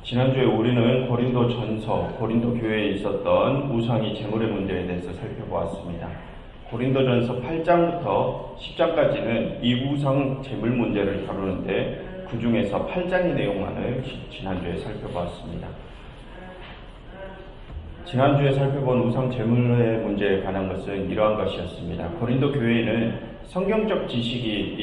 지난주에 우리는 고린도 교회에 있었던 우상이 제물의 문제에 대해서 살펴보았습니다. 고린도전서 8장부터 10장까지는 이 우상 제물 문제를 다루는데 그 중에서 8장의 내용만을 지난주에 살펴보았습니다. 지난주에 살펴본 우상 제물의 문제에 관한 것은 이러한 것이었습니다. 고린도 교회에는 성경적 지식에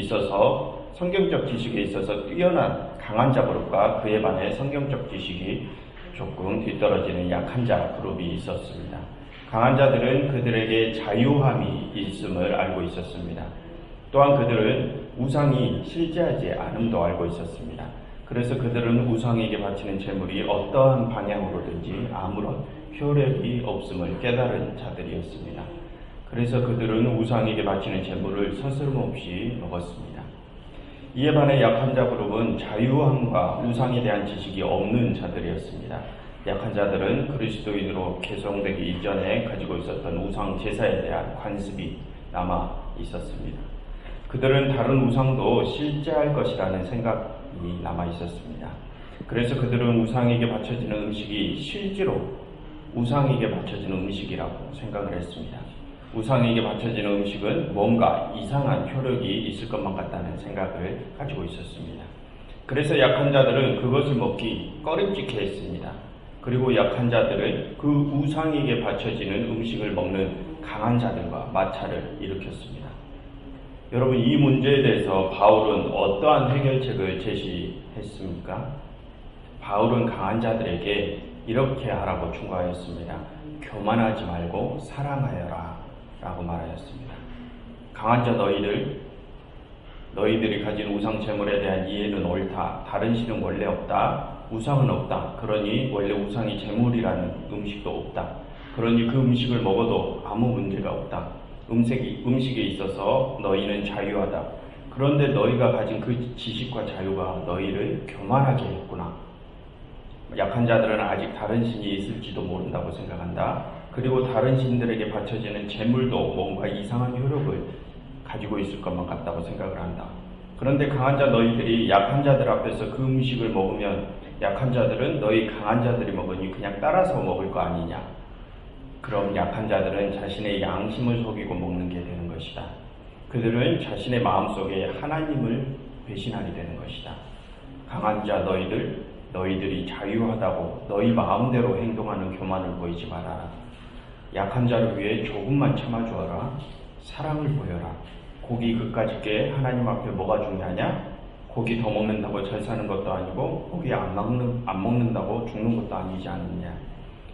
있어서 뛰어난 강한 자 그룹과 그에 반해 성경적 지식이 조금 뒤떨어지는 약한 자 그룹이 있었습니다. 강한 자들은 그들에게 자유함이 있음을 알고 있었습니다. 또한 그들은 우상이 실제하지 않음도 알고 있었습니다. 그래서 그들은 우상에게 바치는 제물이 어떠한 방향으로든지 아무런 효력이 없음을 깨달은 자들이었습니다. 그래서 그들은 우상에게 바치는 제물을 서스럼없이 먹었습니다. 이에 반해 약한 자 그룹은 자유함과 우상에 대한 지식이 없는 자들이었습니다. 약한 자들은 그리스도인으로 개성되기 이전에 가지고 있었던 우상 제사에 대한 관습이 남아 있었습니다. 그들은 다른 우상도 실제할 것이라는 생각이 남아 있었습니다. 그래서 그들은 우상에게 바쳐지는 음식이 실제로 우상에게 바쳐지는 음식이라고 생각을 했습니다. 우상에게 바쳐지는 음식은 뭔가 이상한 효력이 있을 것만 같다는 생각을 가지고 있었습니다. 그래서 약한 자들은 그것을 먹기 꺼림직해 했습니다. 그리고 약한 자들은 그 우상에게 바쳐지는 음식을 먹는 강한 자들과 마찰을 일으켰습니다. 여러분, 이 문제에 대해서 바울은 어떠한 해결책을 제시했습니까? 바울은 강한 자들에게 이렇게 하라고 충고하였습니다. 교만하지 말고 사랑하여라 라고 말하였습니다. 강한 자 너희들이 가진 우상 제물에 대한 이해는 옳다. 다른 신은 원래 없다. 우상은 없다. 그러니 원래 우상이 제물이라는 음식도 없다. 그러니 그 음식을 먹어도 아무 문제가 없다. 음식에 있어서 너희는 자유하다. 그런데 너희가 가진 그 지식과 자유가 너희를 교만하게 했구나. 약한 자들은 아직 다른 신이 있을지도 모른다고 생각한다. 그리고 다른 신들에게 바쳐지는 제물도 뭔가 이상한 효력을 가지고 있을 것만 같다고 생각을 한다. 그런데 강한 자 너희들이 약한 자들 앞에서 그 음식을 먹으면 약한 자들은 너희 강한 자들이 먹으니 그냥 따라서 먹을 거 아니냐. 그럼 약한 자들은 자신의 양심을 속이고 먹는 게 되는 것이다. 그들은 자신의 마음속에 하나님을 배신하게 되는 것이다. 강한 자 너희들이 자유하다고 너희 마음대로 행동하는 교만을 보이지 말아라. 약한 자를 위해 조금만 참아주어라. 사랑을 보여라. 고기 그까짓 게 하나님 앞에 뭐가 중요하냐? 고기 더 먹는다고 잘 사는 것도 아니고 고기 안 먹는다고 죽는 것도 아니지 않느냐.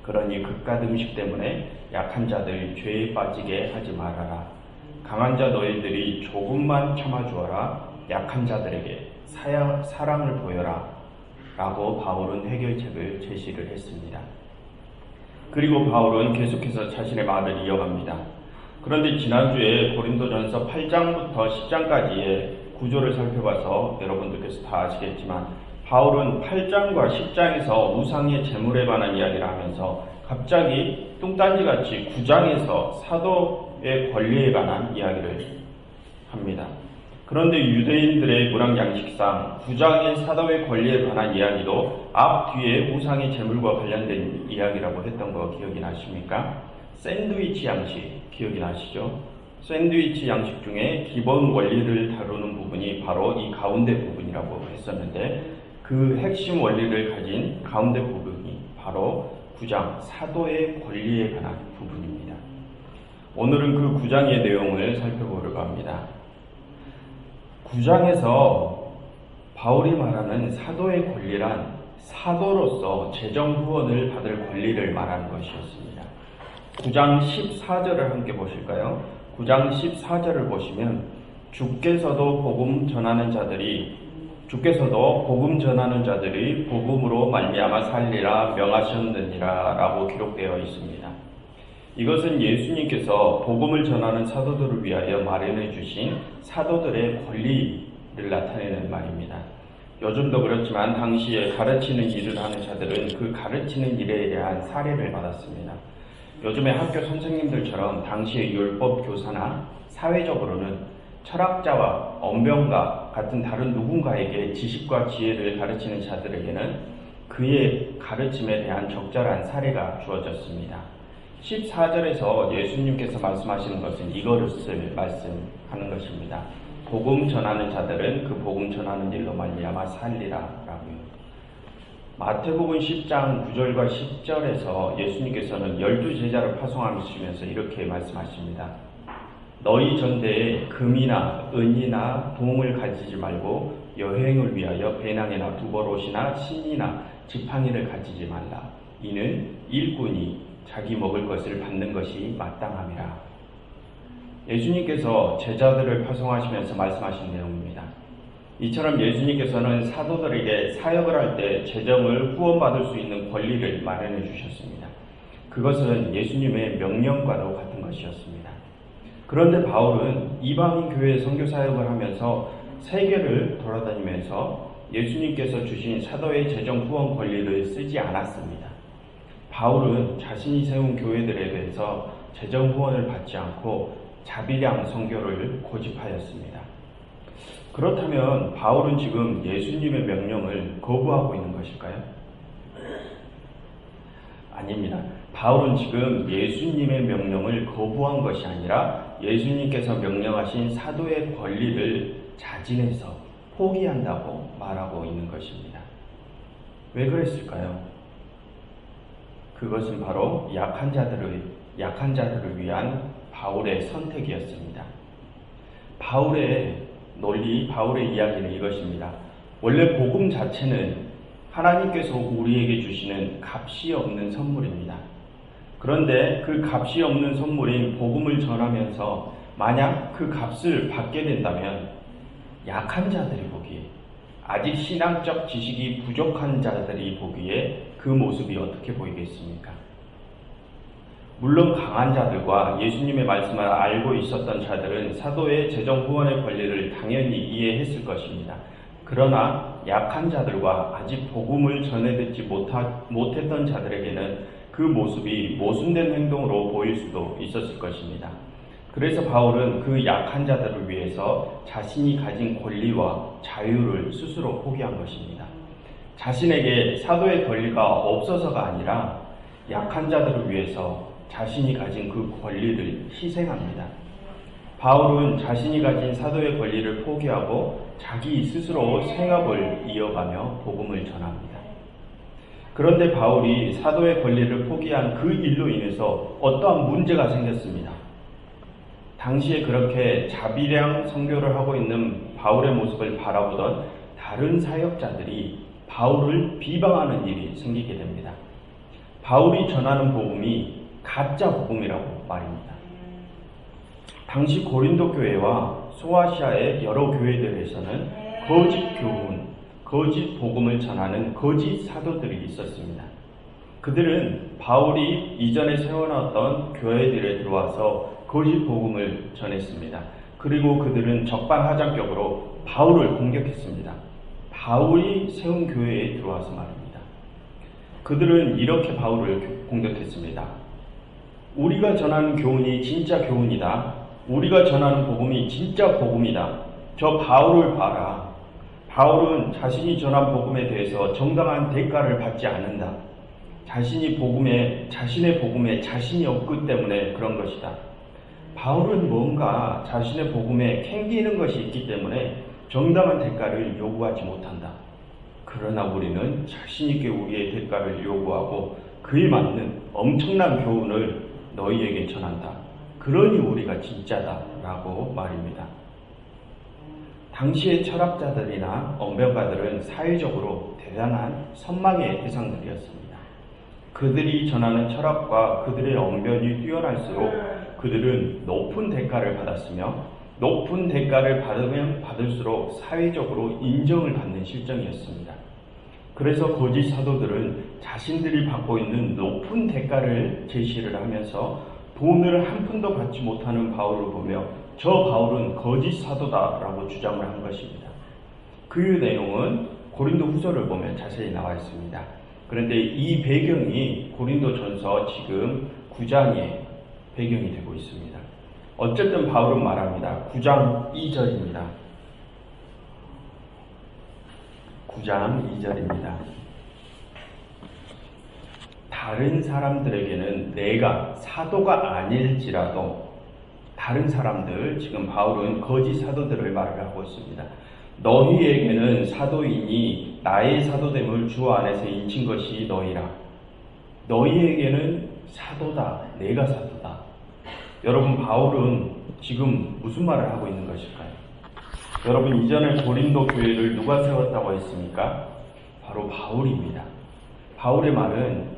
그러니 그깟 음식 때문에 약한 자들 죄에 빠지게 하지 말아라. 강한 자 너희들이 조금만 참아주어라. 약한 자들에게 사랑을 보여라 라고 바울은 해결책을 제시를 했습니다. 그리고 바울은 계속해서 자신의 말을 이어갑니다. 그런데 지난주에 고린도전서 8장부터 10장까지의 구조를 살펴봐서 여러분들께서 다 아시겠지만 바울은 8장과 10장에서 우상의 제물에 관한 이야기를 하면서 갑자기 뚱딴지같이 9장에서 사도의 권리에 관한 이야기를 합니다. 그런데 유대인들의 문학 양식상 9장의 사도의 권리에 관한 이야기도 앞뒤에 우상의 제물과 관련된 이야기라고 했던 거 기억이 나십니까? 샌드위치 양식 기억이 나시죠? 샌드위치 양식 중에 기본 원리를 다루는 부분이 바로 이 가운데 부분이라고 했었는데 그 핵심 원리를 가진 가운데 부분이 바로 9장 사도의 권리에 관한 부분입니다. 오늘은 그 9장의 내용을 살펴보려고 합니다. 9장에서 바울이 말하는 사도의 권리란 사도로서 재정 후원을 받을 권리를 말하는 것이었습니다. 9장 14절을 함께 보실까요? 9장 14절을 보시면 주께서도 복음 전하는 자들이 복음으로 말미암아 살리라 명하셨느니라 라고 기록되어 있습니다. 이것은 예수님께서 복음을 전하는 사도들을 위하여 마련해 주신 사도들의 권리를 나타내는 말입니다. 요즘도 그렇지만 당시에 가르치는 일을 하는 자들은 그 가르치는 일에 대한 사례를 받았습니다. 요즘에 학교 선생님들처럼 당시의 율법 교사나 사회적으로는 철학자와 언변가 같은 다른 누군가에게 지식과 지혜를 가르치는 자들에게는 그의 가르침에 대한 적절한 사례가 주어졌습니다. 14절에서 예수님께서 말씀하시는 것은 이것을 말씀하는 것입니다. 복음 전하는 자들은 그 복음 전하는 일로 말미암아 살리라 라고요. 마태복음 10장 9절과 10절에서 예수님께서는 12제자를 파송하시면서 이렇게 말씀하십니다. 너희 전대에 금이나 은이나 동을 가지지 말고 여행을 위하여 배낭이나 두벌옷이나 신이나 지팡이를 가지지 말라. 이는 일꾼이 자기 먹을 것을 받는 것이 마땅함이라. 예수님께서 제자들을 파송하시면서 말씀하신 내용입니다. 이처럼 예수님께서는 사도들에게 사역을 할 때 재정을 후원받을 수 있는 권리를 마련해 주셨습니다. 그것은 예수님의 명령과도 같은 것이었습니다. 그런데 바울은 이방인 교회에 선교 사역을 하면서 세계를 돌아다니면서 예수님께서 주신 사도의 재정 후원 권리를 쓰지 않았습니다. 바울은 자신이 세운 교회들에 대해서 재정 후원을 받지 않고 자비량 선교를 고집하였습니다. 그렇다면 바울은 지금 예수님의 명령을 거부하고 있는 것일까요? 아닙니다. 바울은 지금 예수님의 명령을 거부한 것이 아니라 예수님께서 명령하신 사도의 권리를 자진해서 포기한다고 말하고 있는 것입니다. 왜 그랬을까요? 그것은 바로 약한 자들을 위한 바울의 선택이었습니다. 바울의 논리, 바울의 이야기는 이것입니다. 원래 복음 자체는 하나님께서 우리에게 주시는 값이 없는 선물입니다. 그런데 그 값이 없는 선물인 복음을 전하면서 만약 그 값을 받게 된다면 약한 자들이 보기에, 아직 신앙적 지식이 부족한 자들이 보기에 그 모습이 어떻게 보이겠습니까? 물론 강한 자들과 예수님의 말씀을 알고 있었던 자들은 사도의 재정 후원의 권리를 당연히 이해했을 것입니다. 그러나 약한 자들과 아직 복음을 전해 듣지 못했던 자들에게는 그 모습이 모순된 행동으로 보일 수도 있었을 것입니다. 그래서 바울은 그 약한 자들을 위해서 자신이 가진 권리와 자유를 스스로 포기한 것입니다. 자신에게 사도의 권리가 없어서가 아니라 약한 자들을 위해서 자신이 가진 그 권리를 희생합니다. 바울은 자신이 가진 사도의 권리를 포기하고 자기 스스로 생업을 이어가며 복음을 전합니다. 그런데 바울이 사도의 권리를 포기한 그 일로 인해서 어떠한 문제가 생겼습니다. 당시에 그렇게 자비량 선교를 하고 있는 바울의 모습을 바라보던 다른 사역자들이 바울을 비방하는 일이 생기게 됩니다. 바울이 전하는 복음이 가짜 복음이라고 말입니다. 당시 고린도 교회와 소아시아의 여러 교회들에서는 거짓 교훈, 거짓 복음을 전하는 거짓 사도들이 있었습니다. 그들은 바울이 이전에 세워놨던 교회들에 들어와서 거짓 복음을 전했습니다. 그리고 그들은 적반하장격으로 바울을 공격했습니다. 바울이 세운 교회에 들어와서 말입니다. 그들은 이렇게 바울을 공격했습니다. 우리가 전하는 교훈이 진짜 교훈이다. 우리가 전하는 복음이 진짜 복음이다. 저 바울을 봐라. 바울은 자신이 전한 복음에 대해서 정당한 대가를 받지 않는다. 자신의 복음에 자신이 없기 때문에 그런 것이다. 바울은 뭔가 자신의 복음에 캥기는 것이 있기 때문에 정당한 대가를 요구하지 못한다. 그러나 우리는 자신 있게 우리의 대가를 요구하고 그에 맞는 엄청난 교훈을 너희에게 전한다. 그러니 우리가 진짜다라고 말입니다. 당시의 철학자들이나 언변가들은 사회적으로 대단한 선망의 대상들이었습니다. 그들이 전하는 철학과 그들의 언변이 뛰어날수록 그들은 높은 대가를 받았으며 높은 대가를 받으면 받을수록 사회적으로 인정을 받는 실정이었습니다. 그래서 거짓 사도들은 자신들이 받고 있는 높은 대가를 제시를 하면서 돈을 한 푼도 받지 못하는 바울을 보며 저 바울은 거짓 사도다라고 주장을 한 것입니다. 그 내용은 고린도 후서를 보면 자세히 나와 있습니다. 그런데 이 배경이 고린도 전서 지금 9장의 배경이 되고 있습니다. 어쨌든 바울은 말합니다. 9장 2절입니다. 9장 2절입니다. 다른 사람들에게는 내가 사도가 아닐지라도 다른 사람들, 지금 바울은 거짓 사도들을 말을 하고 있습니다. 너희에게는 사도이니 나의 사도됨을 주 안에서 인친 것이 너희라. 너희에게는 사도다. 내가 사도다. 여러분, 바울은 지금 무슨 말을 하고 있는 것일까요? 여러분, 이전에 고린도 교회를 누가 세웠다고 했습니까? 바로 바울입니다. 바울의 말은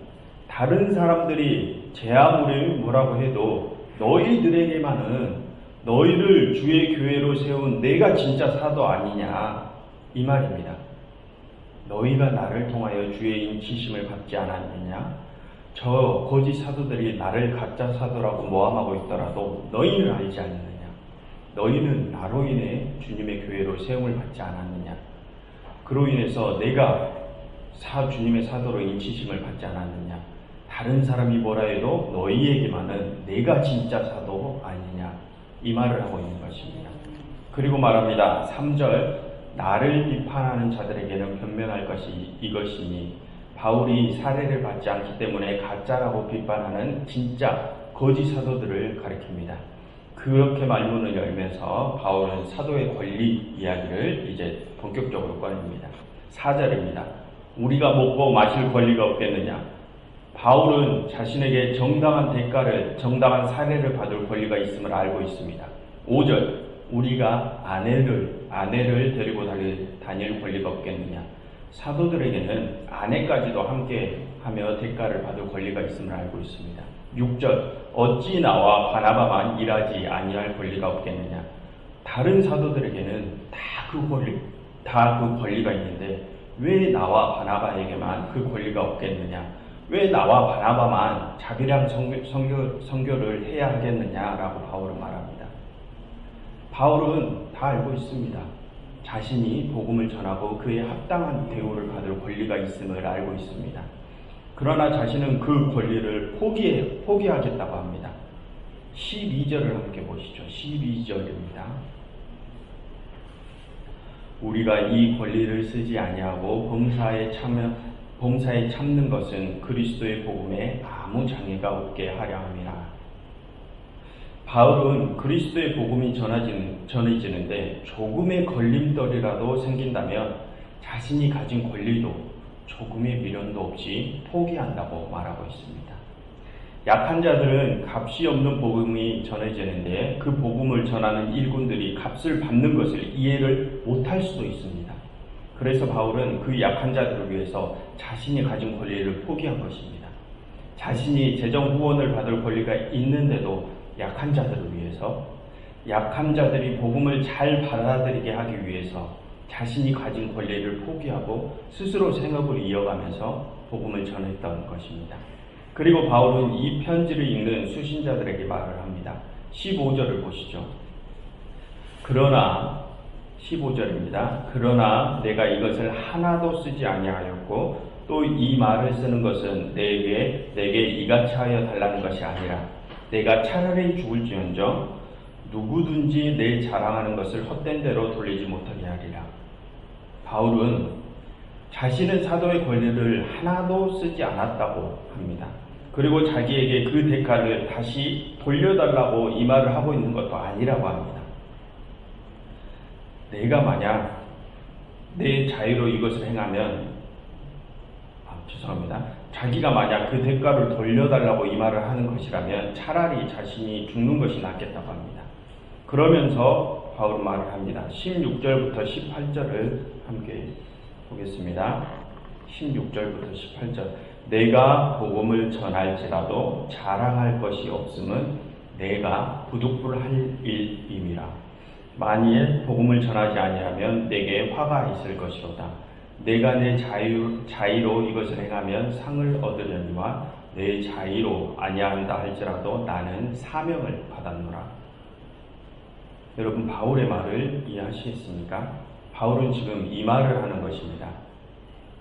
다른 사람들이 제 아무리 뭐라고 해도 너희들에게만은 너희를 주의 교회로 세운 내가 진짜 사도 아니냐, 이 말입니다. 너희가 나를 통하여 주의 인치심을 받지 않았느냐? 저 거짓 사도들이 나를 가짜 사도라고 모함하고 있더라도 너희는 알지 않느냐? 너희는 나로 인해 주님의 교회로 세움을 받지 않았느냐? 그로 인해서 내가 주님의 사도로 인치심을 받지 않았느냐? 다른 사람이 뭐라 해도 너희에게만은 내가 진짜 사도 아니냐? 이 말을 하고 있는 것입니다. 그리고 말합니다. 3절, 나를 비판하는 자들에게는 변명할 것이 이것이니, 바울이 사례를 받지 않기 때문에 가짜라고 비판하는 진짜 거짓 사도들을 가리킵니다. 그렇게 말문을 열면서 바울은 사도의 권리 이야기를 이제 본격적으로 꺼냅니다. 4절입니다. 우리가 먹고 마실 권리가 없겠느냐? 바울은 자신에게 정당한 대가를, 정당한 사례를 받을 권리가 있음을 알고 있습니다. 5절, 우리가 아내를 데리고 다닐 권리가 없겠느냐? 사도들에게는 아내까지도 함께 하며 대가를 받을 권리가 있음을 알고 있습니다. 6절, 어찌 나와 바나바만 일하지 아니할 권리가 없겠느냐? 다른 사도들에게는 다 그 권리가 있는데 왜 나와 바나바에게만 그 권리가 없겠느냐? 왜 나와 바나바만 자비랑 선교를 해야 하겠느냐라고 바울은 말합니다. 바울은 다 알고 있습니다. 자신이 복음을 전하고 그에 합당한 대우를 받을 권리가 있음을 알고 있습니다. 그러나 자신은 그 권리를 포기하겠다고 합니다. 12절을 함께 보시죠. 12절입니다. 우리가 이 권리를 쓰지 아니하고 범사에 참는 것은 그리스도의 복음에 아무 장애가 없게 하려 함이라. 바울은 그리스도의 복음이 전해지는데 조금의 걸림돌이라도 생긴다면 자신이 가진 권리도 조금의 미련도 없이 포기한다고 말하고 있습니다. 약한 자들은 값이 없는 복음이 전해지는데 그 복음을 전하는 일꾼들이 값을 받는 것을 이해를 못할 수도 있습니다. 그래서 바울은 그 약한 자들을 위해서 자신이 가진 권리를 포기한 것입니다. 자신이 재정 후원을 받을 권리가 있는데도 약한 자들을 위해서, 약한 자들이 복음을 잘 받아들이게 하기 위해서 자신이 가진 권리를 포기하고 스스로 생업을 이어가면서 복음을 전했던 것입니다. 그리고 바울은 이 편지를 읽는 수신자들에게 말을 합니다. 15절을 보시죠. 그러나 15절입니다. 그러나 내가 이것을 하나도 쓰지 아니하였고 또 이 말을 쓰는 것은 내게 이같이 하여 달라는 것이 아니라 내가 차라리 죽을지언정 누구든지 내 자랑하는 것을 헛된 대로 돌리지 못하게 하리라. 바울은 자신은 사도의 권리를 하나도 쓰지 않았다고 합니다. 그리고 자기에게 그 대가를 다시 돌려달라고 이 말을 하고 있는 것도 아니라고 합니다. 내가 만약 내 자유로 이것을 행하면 자기가 만약 그 대가를 돌려달라고 이 말을 하는 것이라면 차라리 자신이 죽는 것이 낫겠다고 합니다. 그러면서 바울은 말을 합니다. 16절부터 18절을 함께 보겠습니다. 16절부터 18절. 내가 복음을 전할지라도 자랑할 것이 없음은 내가 부득불할 일임이라. 만일 복음을 전하지 아니하면 내게 화가 있을 것이로다. 내가 내 자의로 이것을 행하면 상을 얻으려니와 내 자의로 아니한다 할지라도 나는 사명을 받았노라. 여러분, 바울의 말을 이해하시겠습니까? 바울은 지금 이 말을 하는 것입니다.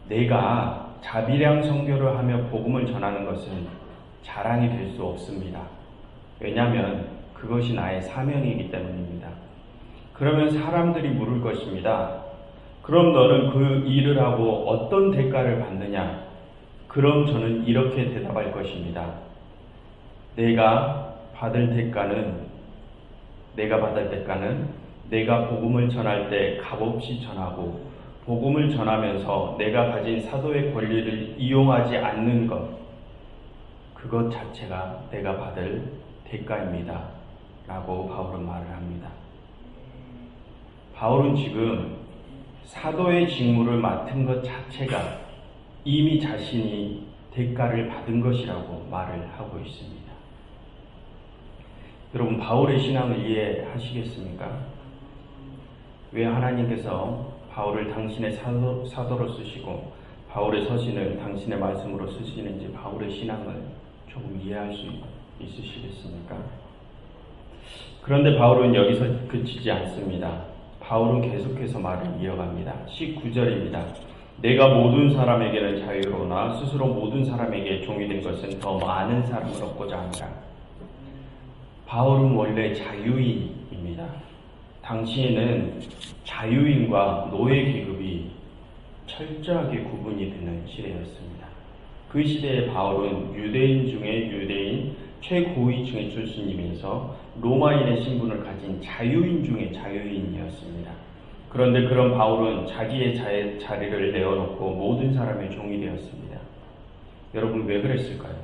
내가 자비량 선교를 하며 복음을 전하는 것은 자랑이 될 수 없습니다. 왜냐하면 그것이 나의 사명이기 때문입니다. 그러면 사람들이 물을 것입니다. 그럼 너는 그 일을 하고 어떤 대가를 받느냐? 그럼 저는 이렇게 대답할 것입니다. 내가 받을 대가는 내가 복음을 전할 때 값없이 전하고 복음을 전하면서 내가 가진 사도의 권리를 이용하지 않는 것, 그것 자체가 내가 받을 대가입니다. 라고 바울은 말을 합니다. 바울은 지금 사도의 직무를 맡은 것 자체가 이미 자신이 대가를 받은 것이라고 말을 하고 있습니다. 여러분, 바울의 신앙을 이해하시겠습니까? 왜 하나님께서 바울을 당신의 사도로 쓰시고 바울의 서신을 당신의 말씀으로 쓰시는지 바울의 신앙을 조금 이해할 수 있으시겠습니까? 그런데 바울은 여기서 그치지 않습니다. 바울은 계속해서 말을 이어갑니다. 19절입니다. 내가 모든 사람에게는 자유로우나 스스로 모든 사람에게 종이 된 것은 더 많은 사람을 얻고자 합니다. 바울은 원래 자유인입니다. 당시에는 자유인과 노예 계급이 철저하게 구분이 되는 시대였습니다. 그 시대에 바울은 유대인 중에 유대인 최고위층의 출신이면서 로마인의 신분을 가진 자유인 중에 자유인이었습니다. 그런데 그런 바울은 자기의 자리를 내어놓고 모든 사람의 종이 되었습니다. 여러분, 왜 그랬을까요?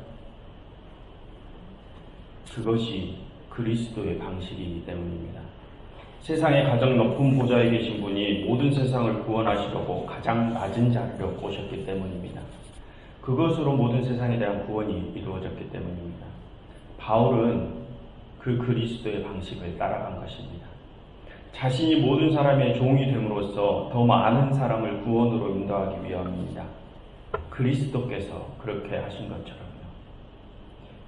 그것이 그리스도의 방식이기 때문입니다. 세상의 가장 높은 보좌에 계신 분이 모든 세상을 구원하시려고 가장 낮은 자리로 오셨기 때문입니다. 그것으로 모든 세상에 대한 구원이 이루어졌기 때문입니다. 바울은 그 그리스도의 방식을 따라간 것입니다. 자신이 모든 사람의 종이 됨으로써 더 많은 사람을 구원으로 인도하기 위함입니다. 그리스도께서 그렇게 하신 것처럼요.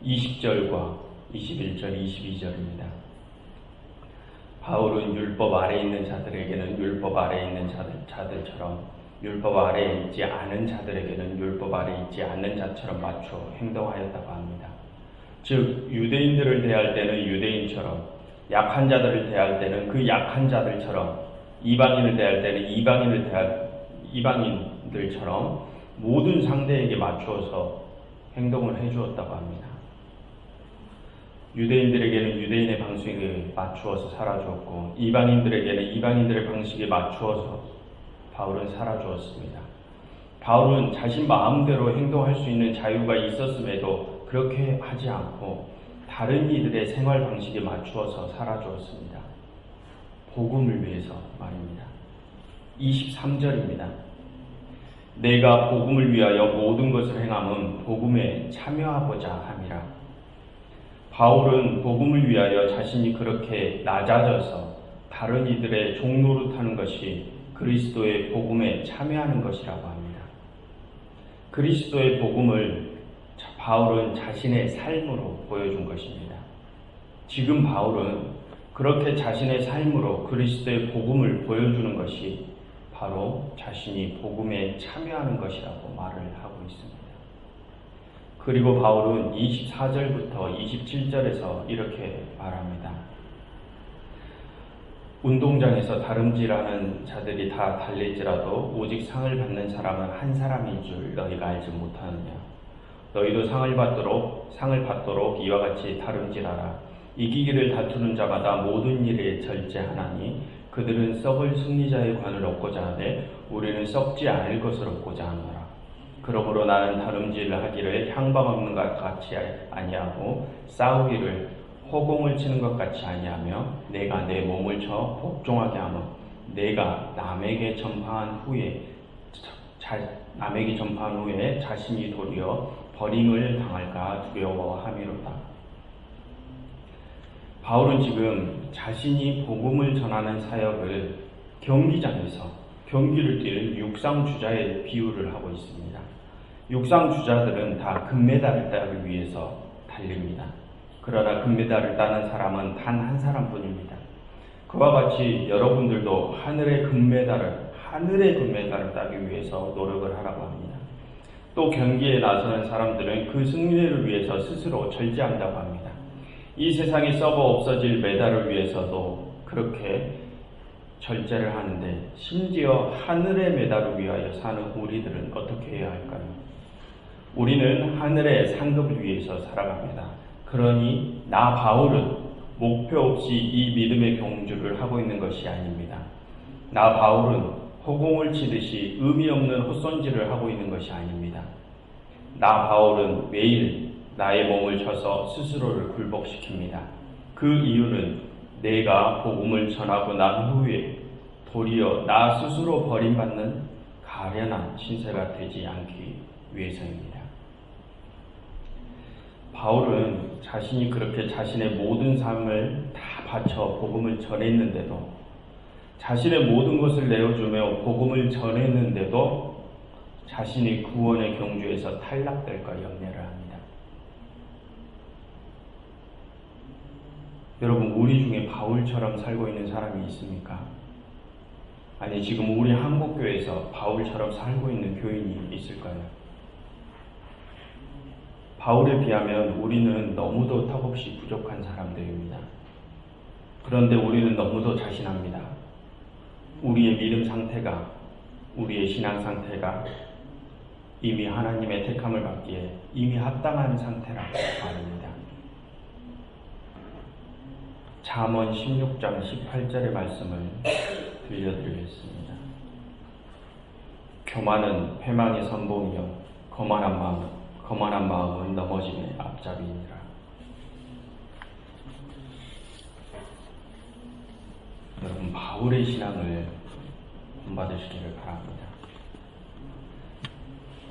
20절과 21절, 22절입니다. 바울은 율법 아래에 있는 자들에게는 율법 아래에 있는 자들처럼 율법 아래에 있지 않은 자들에게는 율법 아래에 있지 않는 자처럼 맞춰 행동하였다고 합니다. 즉, 유대인들을 대할 때는 유대인처럼, 약한 자들을 대할 때는 그 약한 자들처럼, 이방인을 대할 때는 이방인들처럼 모든 상대에게 맞추어서 행동을 해주었다고 합니다. 유대인들에게는 유대인의 방식에 맞추어서 살아주었고 이방인들에게는 이방인들의 방식에 맞추어서 바울은 살아주었습니다. 바울은 자신 마음대로 행동할 수 있는 자유가 있었음에도 그렇게 하지 않고 다른 이들의 생활 방식에 맞추어서 살아주었습니다. 복음을 위해서 말입니다. 23절입니다. 내가 복음을 위하여 모든 것을 행함은 복음에 참여하고자 함이라. 바울은 복음을 위하여 자신이 그렇게 낮아져서 다른 이들의 종노릇하는 것이 그리스도의 복음에 참여하는 것이라고 합니다. 그리스도의 복음을 바울은 자신의 삶으로 보여준 것입니다. 지금 바울은 그렇게 자신의 삶으로 그리스도의 복음을 보여주는 것이 바로 자신이 복음에 참여하는 것이라고 말을 하고 있습니다. 그리고 바울은 24절부터 27절에서 이렇게 말합니다. 운동장에서 다름질하는 자들이 다 달릴지라도 오직 상을 받는 사람은 한 사람인 줄 너희가 알지 못하느냐. 너희도 상을 받도록 이와 같이 다름질하라. 이기기를 다투는 자마다 모든 일에 절제하나니 그들은 썩을 승리자의 관을 얻고자 하되 우리는 썩지 않을 것을 얻고자 하노라. 그러므로 나는 다름질을 하기를 향방 없는 것 같이 아니하고 싸우기를 호공을 치는 것 같이 아니하며 내가 내 몸을 쳐 복종하게 하며 내가 남에게 전파한 후에 자신이 도리어 버림을 당할까 두려워함이로다. 바울은 지금 자신이 복음을 전하는 사역을 경기장에서 경기를 뛸 육상주자의 비유를 하고 있습니다. 육상주자들은 다 금메달을 따기 위해서 달립니다. 그러나 금메달을 따는 사람은 단 한 사람뿐입니다. 그와 같이 여러분들도 하늘의 금메달을 따기 위해서 노력을 하라고 합니다. 또 경기에 나서는 사람들은 그 승리를 위해서 스스로 절제한다고 합니다. 이 세상에 썩어 없어질 메달을 위해서도 그렇게 절제를 하는데 심지어 하늘의 메달을 위하여 사는 우리들은 어떻게 해야 할까요? 우리는 하늘의 상급을 위해서 살아갑니다. 그러니 나 바울은 목표 없이 이 믿음의 경주를 하고 있는 것이 아닙니다. 나 바울은 허공을 치듯이 의미 없는 헛손질을 하고 있는 것이 아닙니다. 나 바울은 매일 나의 몸을 쳐서 스스로를 굴복시킵니다. 그 이유는 내가 복음을 전하고 난 후에 도리어 나 스스로 버림받는 가련한 신세가 되지 않기 위해서입니다. 바울은 자신이 그렇게 자신의 모든 삶을 다 바쳐 복음을 전했는데도, 자신의 모든 것을 내어주며 복음을 전했는데도 자신이 구원의 경주에서 탈락될까 염려를 합니다. 여러분, 우리 중에 바울처럼 살고 있는 사람이 있습니까? 아니, 지금 우리 한국교회에서 바울처럼 살고 있는 교인이 있을까요? 바울에 비하면 우리는 너무도 턱없이 부족한 사람들입니다. 그런데 우리는 너무도 자신합니다. 우리의 믿음 상태가, 우리의 신앙 상태가 이미 하나님의 택함을 받기에 이미 합당한 상태라고 말합니다. 잠언 16장 18절의 말씀을 들려드리겠습니다. 교만은 패망의 선봉이요 거만한 마음은 넘어짐의 앞잡이니라. 여러분, 바울의 신앙을 본받으시기를 바랍니다.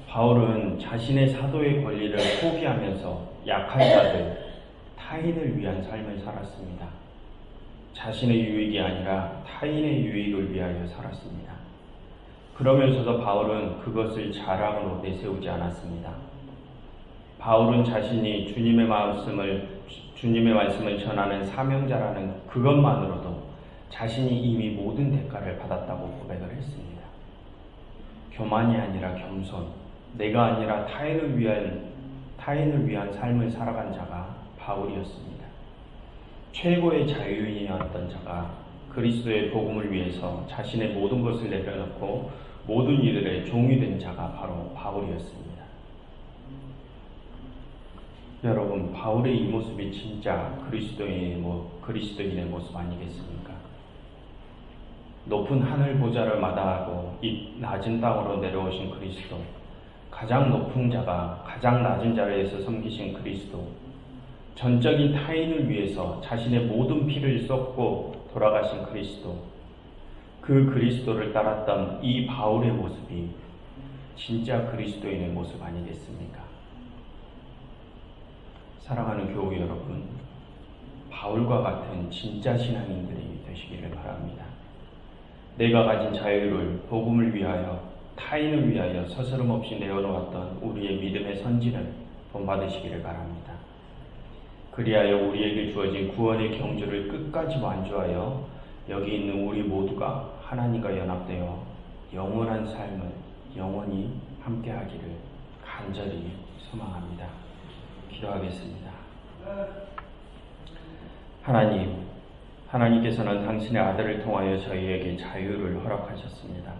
바울은 자신의 사도의 권리를 포기하면서 약한 자들, 타인을 위한 삶을 살았습니다. 자신의 유익이 아니라 타인의 유익을 위하여 살았습니다. 그러면서도 바울은 그것을 자랑으로 내세우지 않았습니다. 바울은 자신이 주님의 말씀을 전하는 사명자라는 그것만으로도 자신이 이미 모든 대가를 받았다고 고백을 했습니다. 교만이 아니라 겸손, 내가 아니라 타인을 위한 삶을 살아간 자가 바울이었습니다. 최고의 자유인이었던 자가 그리스도의 복음을 위해서 자신의 모든 것을 내려놓고 모든 이들의 종이 된 자가 바로 바울이었습니다. 여러분, 바울의 이 모습이 진짜 그리스도인의 모습 아니겠습니까? 높은 하늘 보좌를 마다하고 이 낮은 땅으로 내려오신 그리스도, 가장 높은 자가 가장 낮은 자리에서 섬기신 그리스도, 전적인 타인을 위해서 자신의 모든 피를 쏟고 돌아가신 그리스도, 그 그리스도를 따랐던 이 바울의 모습이 진짜 그리스도인의 모습 아니겠습니까? 사랑하는 교우 여러분, 바울과 같은 진짜 신앙인들이 되시기를 바랍니다. 내가 가진 자유를 복음을 위하여, 타인을 위하여 서스럼 없이 내어놓았던 우리의 믿음의 선진을 본받으시기를 바랍니다. 그리하여 우리에게 주어진 구원의 경주를 끝까지 완주하여 여기 있는 우리 모두가 하나님과 연합되어 영원한 삶을 영원히 함께하기를 간절히 소망합니다. 기도하겠습니다. 하나님께서는 당신의 아들을 통하여 저희에게 자유를 허락하셨습니다.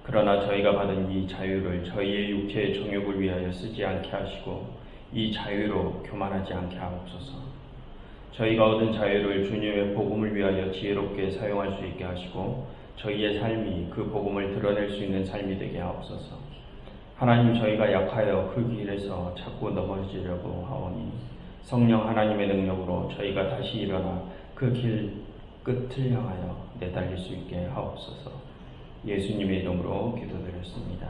그러나 저희가 받은 이 자유를 저희의 육체의 정욕을 위하여 쓰지 않게 하시고 이 자유로 교만하지 않게 하옵소서. 저희가 얻은 자유를 주님의 복음을 위하여 지혜롭게 사용할 수 있게 하시고 저희의 삶이 그 복음을 드러낼 수 있는 삶이 되게 하옵소서. 하나님, 저희가 약하여 그 길에서 자꾸 넘어지려고 하오니 성령 하나님의 능력으로 저희가 다시 일어나 그 길 끝을 향하여 내달릴 수 있게 하옵소서. 예수님의 이름으로 기도드렸습니다.